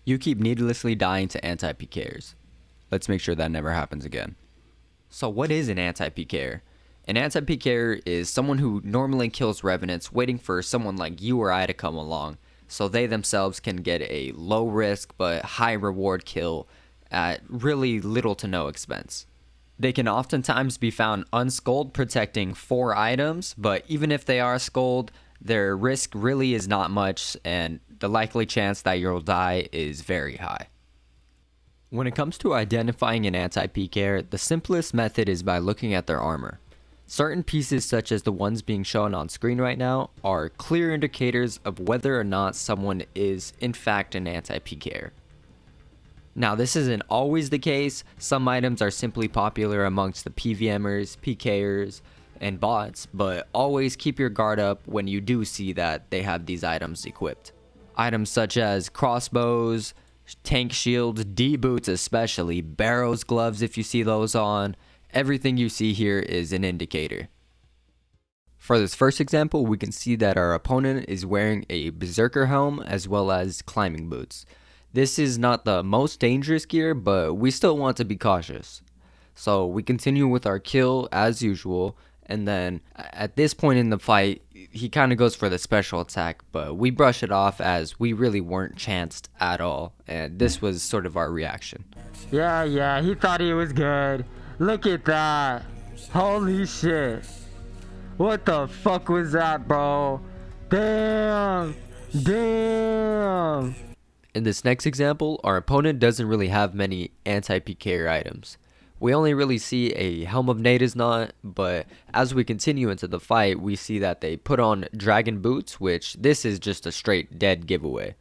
You keep needlessly dying to anti-Pkers. Let's make sure that never happens again. So what is an anti-Pker? An anti-Pker is someone who normally kills revenants waiting for someone like you or I to come along, so they themselves can get a low risk but high reward kill at really little to no expense. They can oftentimes be found unskulled protecting 4 items, but even if they are skulled, their risk really is not much and the likely chance that you'll die is very high. When it comes to identifying an anti-Pker, the simplest method is by looking at their armor. Certain pieces such as the ones being shown on screen right now are clear indicators of whether or not someone is in fact an anti-Pker. Now this isn't always the case. Some items are simply popular amongst the PVMers, Pkers, and bots, but always keep your guard up when you do see that they have these items equipped. Items such as crossbows, tank shields, D-boots especially, barrows, gloves if you see those on, everything you see here is an indicator. For this first example, we can see that our opponent is wearing a berserker helm as well as climbing boots. This is not the most dangerous gear, but we still want to be cautious. So we continue with our kill as usual, and then at this point in the fight, he kind of goes for the special attack, but we brush it off as we really weren't chanced at all, and this was sort of our reaction. Yeah, he thought he was good. Look at that. Holy shit. What the fuck was that, bro? Damn. In this next example, our opponent doesn't really have many anti-Pker items. We only really see a Helm of Nada's Knot, but as we continue into the fight, we see that they put on dragon boots, which this is just a straight dead giveaway.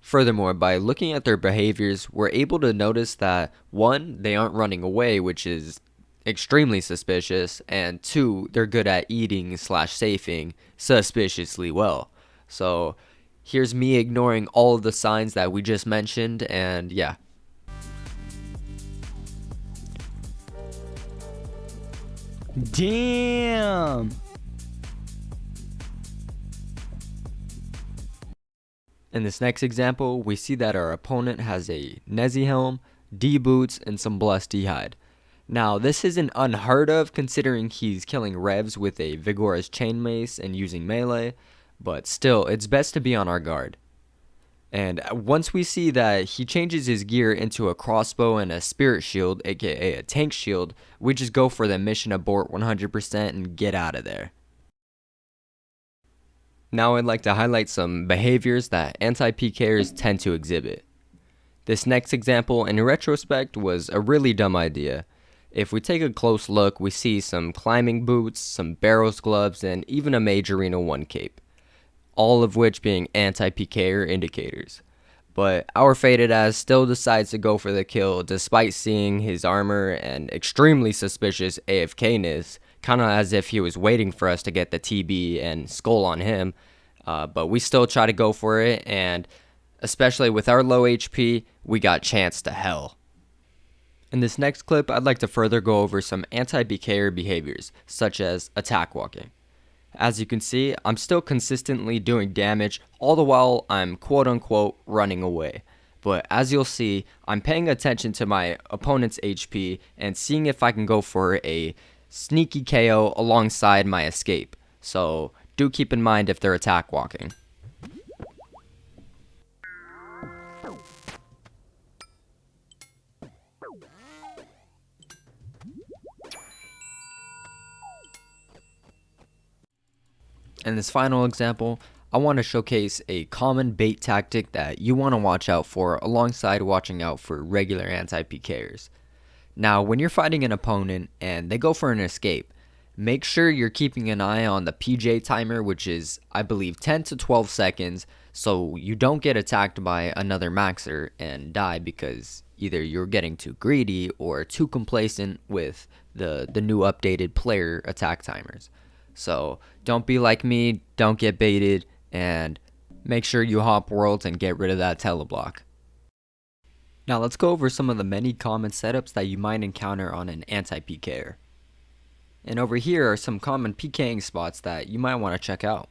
Furthermore, by looking at their behaviors, we're able to notice that 1, they aren't running away, which is extremely suspicious, and 2, they're good at eating/safing suspiciously well. So here's me ignoring all of the signs that we just mentioned, and yeah. Damn. In this next example, we see that our opponent has a Nezi helm, D-boots, and some Blessed hide. Now, this isn't unheard of considering he's killing revs with a Vigorous chain mace and using melee, but still, it's best to be on our guard. And once we see that he changes his gear into a crossbow and a spirit shield, aka a tank shield, we just go for the mission abort 100% and get out of there. Now I'd like to highlight some behaviors that anti-Pkers tend to exhibit. This next example, in retrospect, was a really dumb idea. If we take a close look, we see some climbing boots, some barrows gloves, and even a Mage Arena 1 cape. All of which being anti-Pker indicators. But our Faded As still decides to go for the kill despite seeing his armor and extremely suspicious AFK-ness, kinda as if he was waiting for us to get the TB and skull on him, but we still try to go for it, and especially with our low HP, we got chanced to hell. In this next clip, I'd like to further go over some anti-Pker behaviors, such as attack walking. As you can see, I'm still consistently doing damage, all the while I'm quote-unquote running away. But as you'll see, I'm paying attention to my opponent's HP and seeing if I can go for a sneaky KO alongside my escape. So do keep in mind if they're attack walking. In this final example, I want to showcase a common bait tactic that you want to watch out for alongside watching out for regular anti-Pkers. Now, when you're fighting an opponent and they go for an escape, make sure you're keeping an eye on the PJ timer, which is, I believe, 10 to 12 seconds, so you don't get attacked by another maxer and die because either you're getting too greedy or too complacent with the new updated player attack timers. So don't be like me, don't get baited, and make sure you hop worlds and get rid of that teleblock. Now let's go over some of the many common setups that you might encounter on an anti-Pker. And over here are some common PKing spots that you might want to check out.